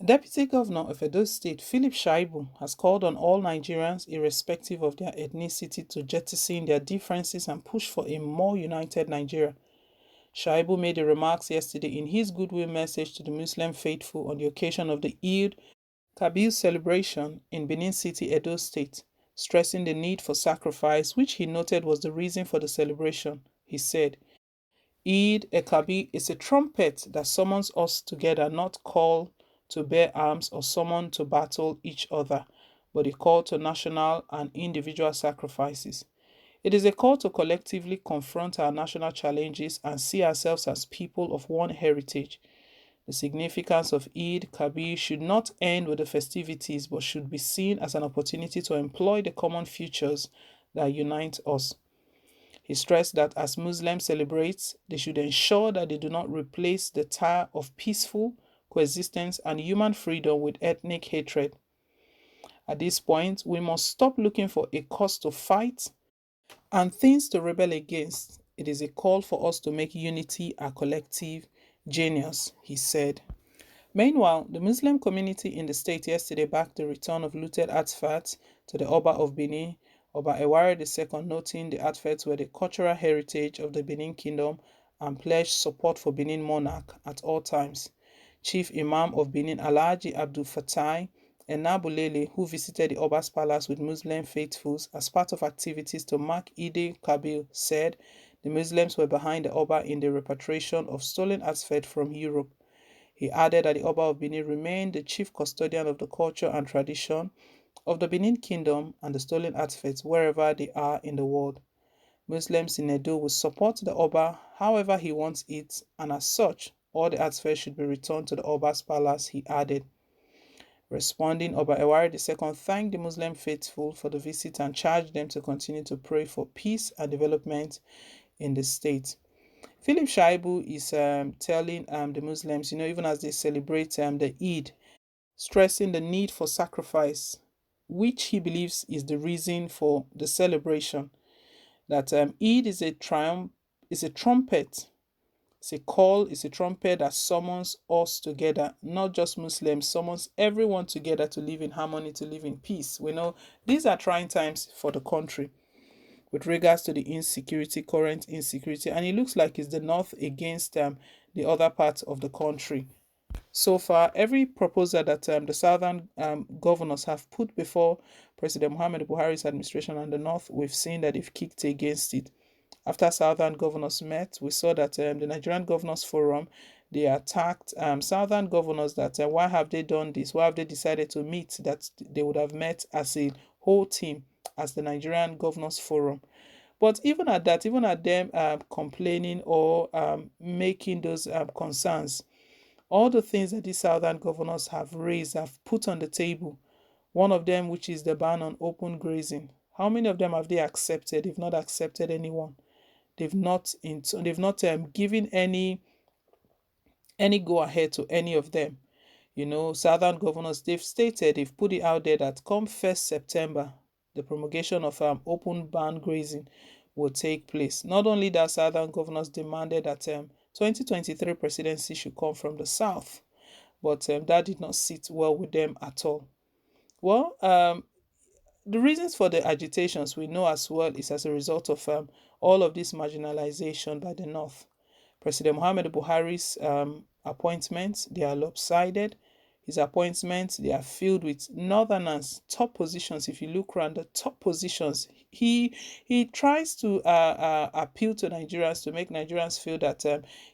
Deputy Governor of Edo State, Philip Shaibu, has called on all Nigerians, irrespective of their ethnicity, to jettison their differences and push for a more united Nigeria. Shaibu made the remarks yesterday in his goodwill message to the Muslim faithful on the occasion of the Eid Kabir celebration in Benin City, Edo State, stressing the need for sacrifice, which he noted was the reason for the celebration. He said, Eid Kabir is a trumpet that summons us together, not call to bear arms or summon to battle each other, but a call to national and individual sacrifices. It is a call to collectively confront our national challenges and see ourselves as people of one heritage. The significance of Eid Kabir should not end with the festivities but should be seen as an opportunity to employ the common futures that unite us. He stressed that as Muslims celebrate, they should ensure that they do not replace the tie of peaceful coexistence and human freedom with ethnic hatred. At this point, we must stop looking for a cause to fight and things to rebel against. It is a call for us to make unity our collective genius, he said. Meanwhile, the Muslim community in the state yesterday backed the return of looted artifacts to the Oba of Benin, Oba Eware II, noting the artifacts were the cultural heritage of the Benin Kingdom and pledged support for Benin monarch at all times. Chief Imam of Benin, Alhaji Abdul Fatai Enabulele, who visited the Oba's palace with Muslim faithfuls as part of activities to mark Eid Kabir, said the Muslims were behind the Oba in the repatriation of stolen artifacts from Europe. He added that the Oba of Benin remained the chief custodian of the culture and tradition of the Benin Kingdom and the stolen artifacts wherever they are in the world. Muslims in Edo will support the Oba however he wants it, and as such, all the artifacts should be returned to the Oba's palace, he added. Responding, Oba Eware II thanked the Muslim faithful for the visit and charged them to continue to pray for peace and development in the state. Philip Shaibu is telling the Muslims, even as they celebrate the Eid, stressing the need for sacrifice, which he believes is the reason for the celebration. That Eid is a triumph, is a trumpet, it's a call, it's a trumpet that summons us together, not just Muslims, summons everyone together to live in harmony, to live in peace. We know these are trying times for the country with regards to the insecurity, current insecurity, and it looks like it's the north against the other parts of the country. So far, every proposal that the southern governors have put before President Muhammad Buhari's administration and the north, we've seen that they've kicked against it. After southern governors met, we saw that the Nigerian Governors Forum, they attacked southern governors that why have they done this? Why have they decided to meet? That they would have met as a whole team as the Nigerian Governors Forum. But even at that, even at them complaining or making those concerns, all the things that these southern governors have raised, have put on the table, one of them, which is the ban on open grazing. How many of them have they accepted? They've not accepted anyone. They've not given any go ahead to any of them. Southern governors, they've put it out there that come 1st September, the promulgation of open ban grazing will take place. Not only that, southern governors demanded that 2023 presidency should come from the south, but that did not sit well with them at all. Well, the reasons for the agitations we know as well is as a result of all of this marginalization by the North. President Muhammad Buhari's appointments, they are lopsided. His appointments, they are filled with northerners, top positions. If you look around the top positions, he tries to appeal to Nigerians to make Nigerians feel that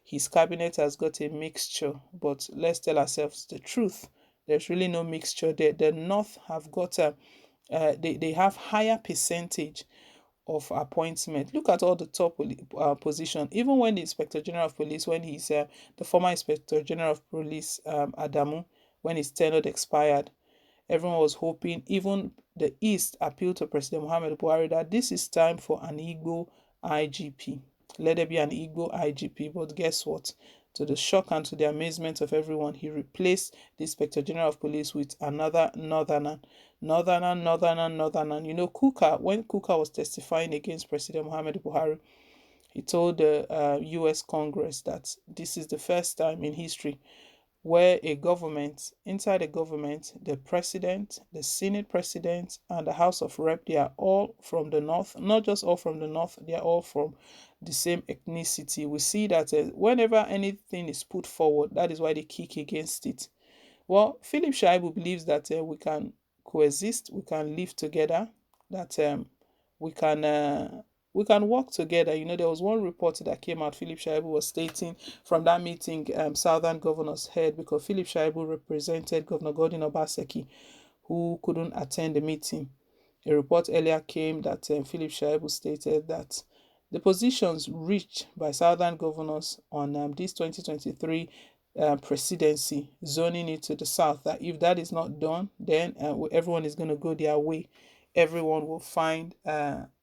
his cabinet has got a mixture. But let's tell ourselves the truth. There's really no mixture there. The North have got they have higher percentage of appointment. Look at all the top position. Even when the Inspector General of Police, when he's the former Inspector General of Police, Adamu, when his tenure expired, everyone was hoping, even the East appealed to President Muhammad Buhari that this is time for an Igbo IGP. Let there be an Igbo IGP. But guess what? To the shock and to the amazement of everyone, he replaced the Inspector General of Police with another northerner. Northerner. Kuka, when Kuka was testifying against President Muhammad Buhari, he told the US Congress that this is the first time in history where a government, inside a government, the president, the Senate president, and the House of Rep, they are all from the north. Not just all from the north, they are all from the same ethnicity. We see that whenever anything is put forward, that is why they kick against it. Well, Philip Shaibu believes that we can coexist, we can live together, that we can uh, we can work together. You know, there was one report that came out. Philip Shaibu was stating from that meeting, Southern governors heard, because Philip Shaibu represented Governor Godwin Obaseki, who couldn't attend the meeting. A report earlier came that Philip Shaibu stated that the positions reached by Southern governors on this 2023 presidency, zoning it to the South, that if that is not done, then everyone is going to go their way. Everyone will find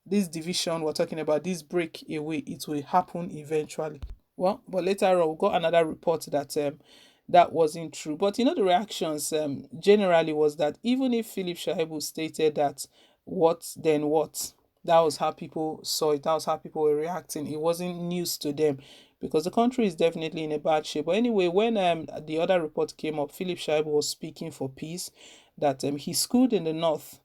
this division we're talking about, this break away, it will happen eventually. Well, but later on, we got another report that that wasn't true. But you know, the reactions generally was that even if Philip Shaibu stated that, what then what? That was how people saw it. That was how people were reacting. It wasn't news to them because the country is definitely in a bad shape. But anyway, when the other report came up, Philip Shaibu was speaking for peace, that he schooled in the north.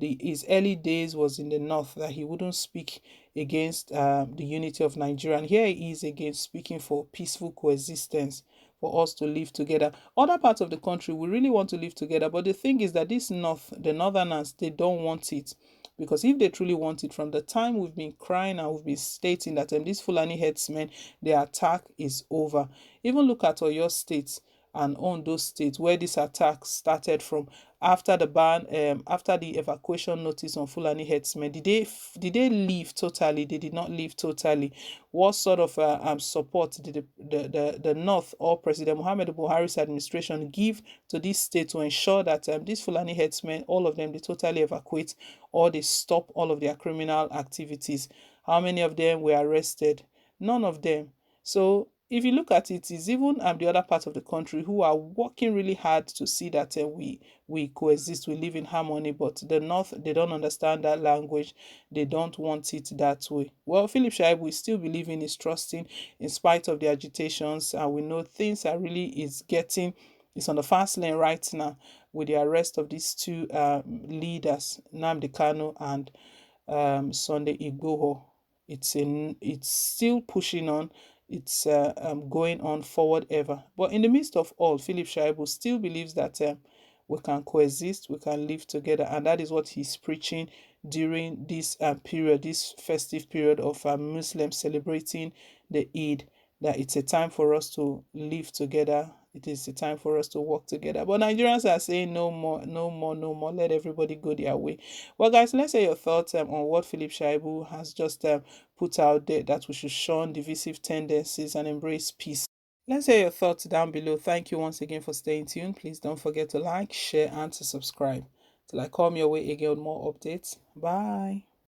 His early days was in the north, that he wouldn't speak against the unity of Nigeria. And here he is again speaking for peaceful coexistence, for us to live together. Other parts of the country, we really want to live together. But the thing is that this north, the northerners, they don't want it. Because if they truly want it, from the time we've been crying and we've been stating that these Fulani headsmen, their attack is over. Even look at Oyo State and Ondo State, where this attack started from. After the ban, after the evacuation notice on Fulani headsmen, did they leave totally? They did not leave totally. What sort of support did the North or President Muhammad Buhari's administration give to this state to ensure that these Fulani headsmen, all of them, they totally evacuate or they stop all of their criminal activities? How many of them were arrested? None of them. So if you look at it, it's even the other parts of the country who are working really hard to see that we coexist, we live in harmony. But the North, they don't understand that language. They don't want it that way. Well, Philip Shaibu is still believing, is trusting in spite of the agitations, and we know things are really it's on the fast lane right now with the arrest of these two leaders, Nnamdi Kanu and Sunday Igboho. It's still pushing on. It's going on forward ever. But in the midst of all, Philip Shaibu still believes that we can coexist, we can live together, and that is what he's preaching during this period, this festive period of Muslims celebrating the Eid. That it's a time for us to live together. It is a time for us to work together. But Nigerians are saying no more, no more, no more. Let everybody go their way. Well, guys, let's hear your thoughts on what Philip Shaibu has just put out there, that we should shun divisive tendencies and embrace peace. Let's hear your thoughts down below. Thank you once again for staying tuned. Please don't forget to like, share, and to subscribe. Till I come your way again with more updates. Bye.